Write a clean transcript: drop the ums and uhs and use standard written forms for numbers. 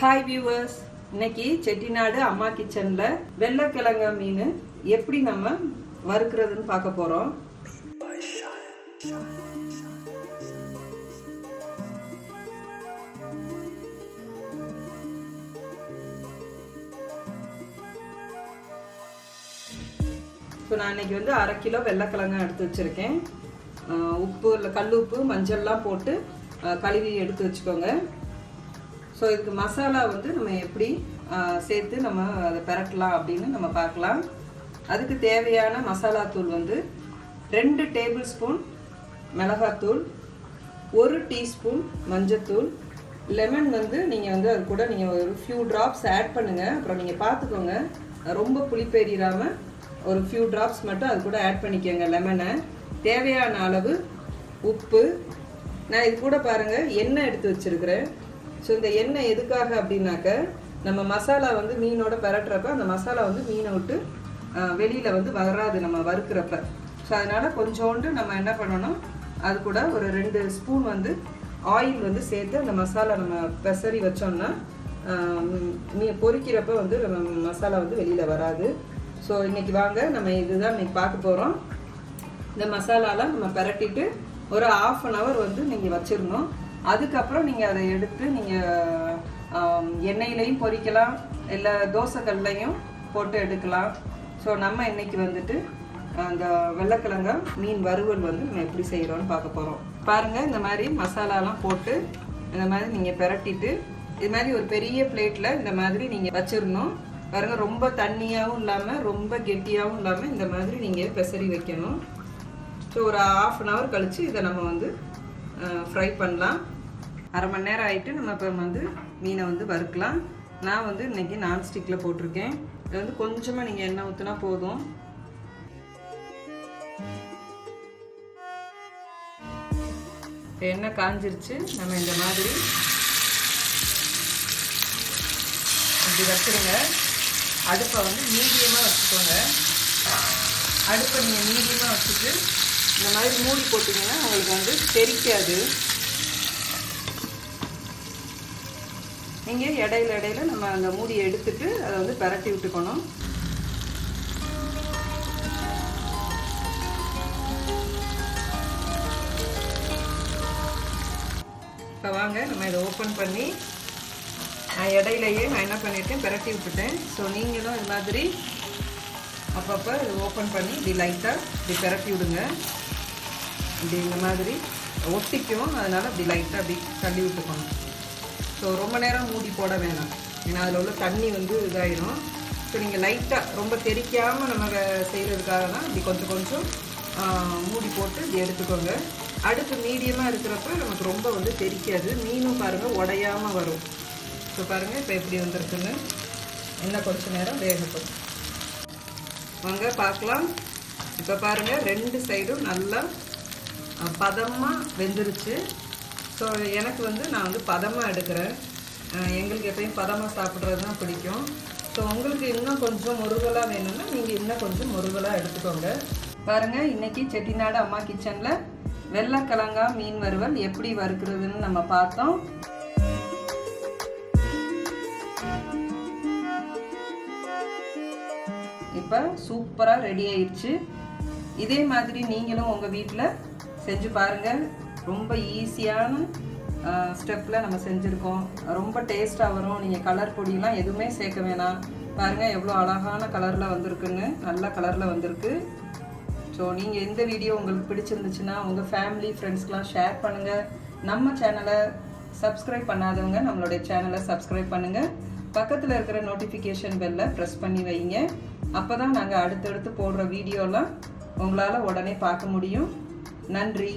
Hi viewers, இன்னைக்கு செட்டிநாடு அம்மா கிச்சன்ல வெள்ளக்கிழங்கா மீன் எப்படி நம்ம வறுக்கிறதுன்னு பார்க்க போறோம். ஸோ நான் இன்னைக்கு வந்து 1/2 கிலோ வெள்ளக்கிழங்கா எடுத்து வச்சிருக்கேன். உப்பு இல்லை கல் உப்பு மஞ்சள்லாம் போட்டு கழுவி எடுத்து வச்சுக்கோங்க. ஸோ இதுக்கு மசாலா வந்து நம்ம எப்படி சேர்த்து நம்ம அதை பெரட்டலாம் அப்படின்னு நம்ம பார்க்கலாம். அதுக்கு தேவையான மசாலா தூள் வந்து 2 டேபிள் ஸ்பூன் மிளகாத்தூள், 1 டீஸ்பூன் மஞ்சத்தூள், லெமன் வந்து நீங்கள் வந்து அது கூட நீங்கள் ஒரு ஃபியூ ட்ராப்ஸ் ஆட் பண்ணுங்கள். அப்புறம் நீங்கள் பார்த்துக்கோங்க, ரொம்ப புளிப்பேறிடாமல் ஒரு ஃபியூ ட்ராப்ஸ் மட்டும் அது கூட ஆட் பண்ணிக்கோங்க லெமனை. தேவையான அளவு உப்பு. நான் இது கூட பாருங்கள் எண்ணெய் எடுத்து வச்சுருக்கிறேன். ஸோ இந்த எண்ணெய் எதுக்காக அப்படின்னாக்க, நம்ம மசாலா வந்து மீனோட பெரட்டுறப்ப அந்த மசாலா வந்து மீனை விட்டு வெளியில் வந்து வராது நம்ம வறுக்கிறப்ப. ஸோ அதனால் கொஞ்சோண்டு நம்ம என்ன பண்ணணும், அது கூட ஒரு 2 ஸ்பூன் வந்து ஆயில் வந்து சேர்த்து அந்த மசாலா நம்ம பெசரி வச்சோம்னா பொரிக்கிறப்ப வந்து நம்ம மசாலா வந்து வெளியில் வராது. ஸோ இன்றைக்கி வாங்க நம்ம இதுதான் இன்றைக்கி பார்க்க போகிறோம். இந்த மசாலாலாம் நம்ம பெரட்டிட்டு ஒரு 1/2 அன் ஹவர் வந்து நீங்கள் வச்சிடணும். அதுக்கப்புறம் நீங்கள் அதை எடுத்து நீங்கள் எண்ணெயிலையும் பொரிக்கலாம், இல்லை தோசைக்கல்லையும் போட்டு எடுக்கலாம். ஸோ நம்ம இன்னைக்கு வந்துட்டு அந்த வெள்ளக்கிழங்கா மீன் வறுவல் வந்து நம்ம எப்படி செய்கிறோன்னு பார்க்க போகிறோம். பாருங்கள், இந்த மாதிரி மசாலாலாம் போட்டு இந்த மாதிரி நீங்கள் பெரட்டிட்டு இது மாதிரி ஒரு பெரிய பிளேட்டில் இந்த மாதிரி நீங்கள் வச்சிடணும். பாருங்கள், ரொம்ப தண்ணியாகவும் இல்லாமல் ரொம்ப கெட்டியாகவும் இல்லாமல் இந்த மாதிரி நீங்கள் பெசரி வைக்கணும். ஸோ ஒரு 1/2 அன் ஹவர் கழித்து இதை நம்ம வந்து ஃப்ரை பண்ணலாம். 1/2 மணி நேரம் ஆகிட்டு நம்ம இப்போ வந்து மீனை வந்து வறுக்கலாம். நான் வந்து இன்றைக்கி நான்ஸ்டிக்கில் போட்டிருக்கேன். இது வந்து கொஞ்சமாக நீங்கள் எண்ணெய் ஊற்றினா போதும். எண்ணெய் காஞ்சிருச்சு. நம்ம இந்த மாதிரி இப்படி வச்சுருங்க. அடுப்பை வந்து மீடியமாக வச்சுக்கோங்க. அடுப்பை நீங்கள் மீடியமாக வச்சுட்டு இந்த மாதிரி மூடி போட்டிங்கன்னா உங்களுக்கு வந்து தெரிக்காது. நீங்கள் இடையில நம்ம அந்த மூடியை எடுத்துட்டு அதை வந்து பரட்டி விட்டுக்கணும். இப்போ வாங்க நம்ம இதை ஓப்பன் பண்ணி நான் இடையிலையே நான் என்ன பண்ணியிருக்கேன், பரட்டி விட்டுட்டேன். ஸோ நீங்களும் இது மாதிரி அப்பப்போ இது ஓப்பன் பண்ணி இப்படி லைட்டாக இப்படி பரட்டி விடுங்க. இப்படி இந்த மாதிரி ஒட்டிக்கும், அதனால் இப்படி லைட்டாக அப்படி தள்ளி விட்டுக்கணும். ஸோ ரொம்ப நேரம் மூடி போட வேணாம், ஏன்னா அதில் உள்ள தண்ணி வந்து இதாகிடும். ஸோ நீங்கள் லைட்டாக ரொம்ப தெரிக்காமல் நம்ம செய்கிறதுக்காக தான் இப்படி கொஞ்சம் கொஞ்சம் மூடி போட்டு இப்படி எடுத்துக்கோங்க. அடுப்பு மீடியமாக இருக்கிறப்ப நமக்கு ரொம்ப வந்து தெரிக்காது. மீனும் பாருங்கள் உடையாமல் வரும். ஸோ பாருங்கள் இப்போ எப்படி வந்திருக்குன்னு. இன்னும் கொஞ்சம் நேரம் வேகட்டும். வாங்க பார்க்கலாம். இப்போ பாருங்கள் 2 சைடும் நல்லா பதமாக வெந்துருச்சு. ஸோ எனக்கு வந்து நான் வந்து பதமாக எடுக்கிறேன். எங்களுக்கு எப்பயும் பதமாக சாப்பிட்றது தான் பிடிக்கும். ஸோ உங்களுக்கு இன்னும் கொஞ்சம் முருகலாக வேணும்னா நீங்கள் இன்னும் கொஞ்சம் முருகலாக எடுத்துக்கோங்க. பாருங்கள், இன்றைக்கி செட்டிநாடு அம்மா கிச்சனில் வெள்ளக்கிழங்கா மீன் வறுவல் எப்படி வறுக்கிறதுன்னு நம்ம பார்த்தோம். இப்போ சூப்பராக ரெடி ஆயிடுச்சு. இதே மாதிரி நீங்களும் உங்கள் வீட்டில் செஞ்சு பாருங்கள். ரொம்ப ஈஸியான ஸ்டெப்பில் நம்ம செஞ்சுருக்கோம். ரொம்ப டேஸ்ட்டாக வரும். நீங்கள் கலர் பொடியெலாம் எதுவுமே சேர்க்க வேணாம். பாருங்கள் எவ்வளோ அழகான கலரில் வந்திருக்குன்னு, நல்ல கலரில் வந்திருக்கு. ஸோ நீங்கள் இந்த வீடியோ உங்களுக்கு பிடிச்சிருந்துச்சுன்னா உங்கள் ஃபேமிலி ஃப்ரெண்ட்ஸ்க்கெலாம் ஷேர் பண்ணுங்கள். நம்ம சேனலை சப்ஸ்கிரைப் பண்ணாதவங்க நம்மளுடைய சேனலை சப்ஸ்கிரைப் பண்ணுங்கள். பக்கத்தில் இருக்கிற நோட்டிஃபிகேஷன் பெல்லை ப்ரெஸ் பண்ணி வைங்க. அப்போ தான் நாங்கள் அடுத்தடுத்து போடுற வீடியோலாம் உங்களால் உடனே பார்க்க முடியும். நன்றி.